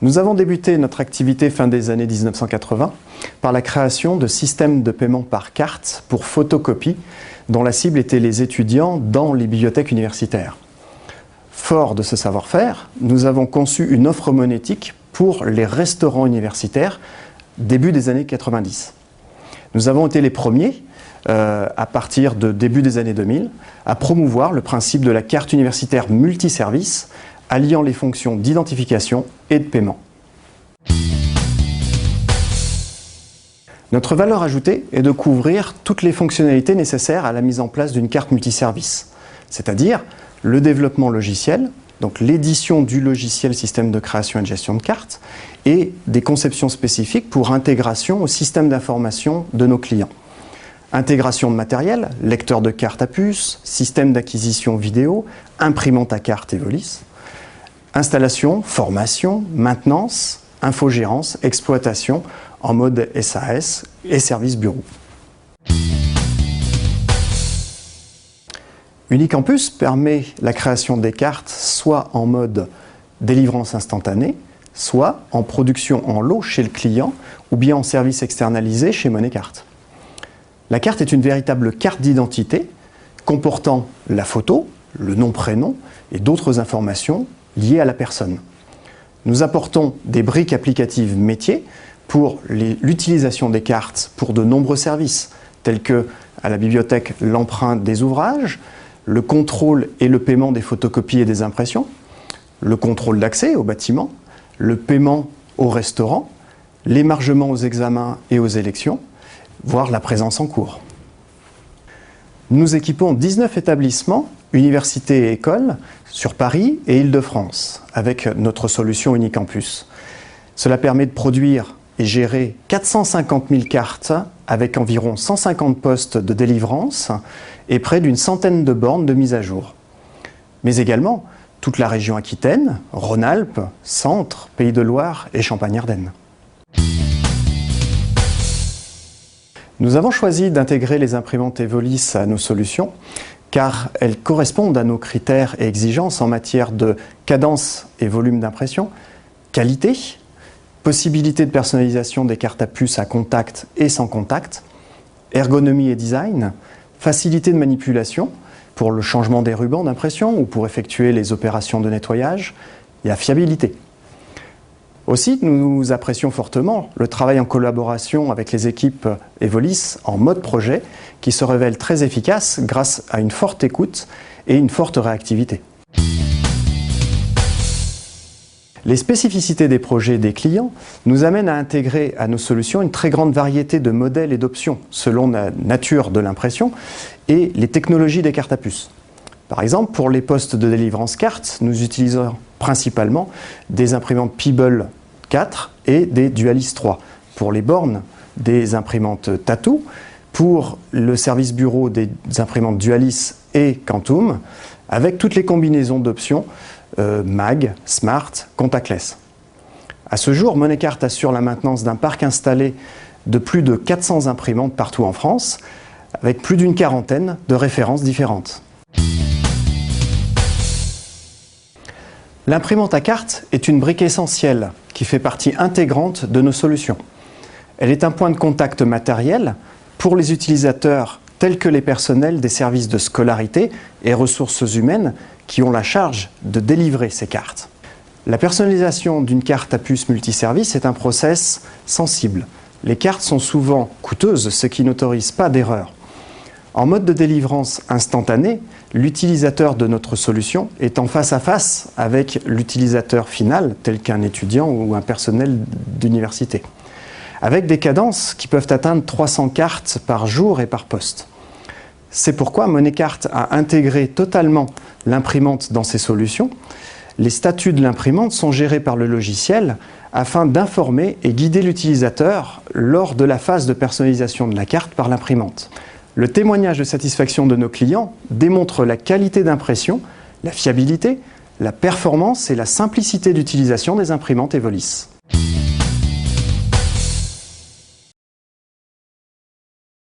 Nous avons débuté notre activité fin des années 1980 par la création de systèmes de paiement par carte pour photocopie, dont la cible était les étudiants dans les bibliothèques universitaires. Fort de ce savoir-faire, nous avons conçu une offre monétique pour les restaurants universitaires début des années 90. Nous avons été les premiers, à partir de début des années 2000, à promouvoir le principe de la carte universitaire multiservice, alliant les fonctions d'identification et de paiement. Notre valeur ajoutée est de couvrir toutes les fonctionnalités nécessaires à la mise en place d'une carte multiservice, c'est-à-dire le développement logiciel, donc l'édition du logiciel système de création et de gestion de cartes, et des conceptions spécifiques pour intégration au système d'information de nos clients. Intégration de matériel, lecteur de carte à puce, système d'acquisition vidéo, imprimante à carte Evolis, installation, formation, maintenance, infogérance, exploitation en mode SAS et service bureau. Unicampus permet la création des cartes soit en mode délivrance instantanée, soit en production en lot chez le client ou bien en service externalisé chez Moneycart. La carte est une véritable carte d'identité comportant la photo, le nom-prénom et d'autres informations liées à la personne. Nous apportons des briques applicatives métiers pour l'utilisation des cartes pour de nombreux services, tels que à la bibliothèque l'empreinte des ouvrages, le contrôle et le paiement des photocopies et des impressions, le contrôle d'accès au bâtiment, le paiement au restaurant, l'émargement aux examens et aux élections, voire la présence en cours. Nous équipons 19 établissements, universités et écoles, sur Paris et Île-de-France, avec notre solution Unicampus. Cela permet de produire et gérer 450 000 cartes avec environ 150 postes de délivrance et près d'une centaine de bornes de mise à jour. Mais également toute la région Aquitaine, Rhône-Alpes, Centre, Pays de Loire et Champagne-Ardenne. Nous avons choisi d'intégrer les imprimantes Evolis à nos solutions car elles correspondent à nos critères et exigences en matière de cadence et volume d'impression, qualité, possibilité de personnalisation des cartes à puce à contact et sans contact, ergonomie et design, facilité de manipulation pour le changement des rubans d'impression ou pour effectuer les opérations de nettoyage, et la fiabilité. Aussi, nous apprécions fortement le travail en collaboration avec les équipes Evolis en mode projet qui se révèle très efficace grâce à une forte écoute et une forte réactivité. Les spécificités des projets des clients nous amènent à intégrer à nos solutions une très grande variété de modèles et d'options selon la nature de l'impression et les technologies des cartes à puce. Par exemple, pour les postes de délivrance carte, nous utilisons principalement des imprimantes Peeble 4 et des Dualis 3. Pour les bornes, des imprimantes Tattoo. Pour le service bureau, des imprimantes Dualis et Quantum, avec toutes les combinaisons d'options Mag, Smart, Contactless. À ce jour, Moneycart assure la maintenance d'un parc installé de plus de 400 imprimantes partout en France, avec plus d'une quarantaine de références différentes. L'imprimante à carte est une brique essentielle qui fait partie intégrante de nos solutions. Elle est un point de contact matériel pour les utilisateurs tels que les personnels des services de scolarité et ressources humaines qui ont la charge de délivrer ces cartes. La personnalisation d'une carte à puce multiservice est un process sensible. Les cartes sont souvent coûteuses, ce qui n'autorise pas d'erreur. En mode de délivrance instantanée, l'utilisateur de notre solution est en face à face avec l'utilisateur final, tel qu'un étudiant ou un personnel d'université, avec des cadences qui peuvent atteindre 300 cartes par jour et par poste. C'est pourquoi Moneycart a intégré totalement l'imprimante dans ses solutions. Les statuts de l'imprimante sont gérés par le logiciel afin d'informer et guider l'utilisateur lors de la phase de personnalisation de la carte par l'imprimante. Le témoignage de satisfaction de nos clients démontre la qualité d'impression, la fiabilité, la performance et la simplicité d'utilisation des imprimantes Evolis.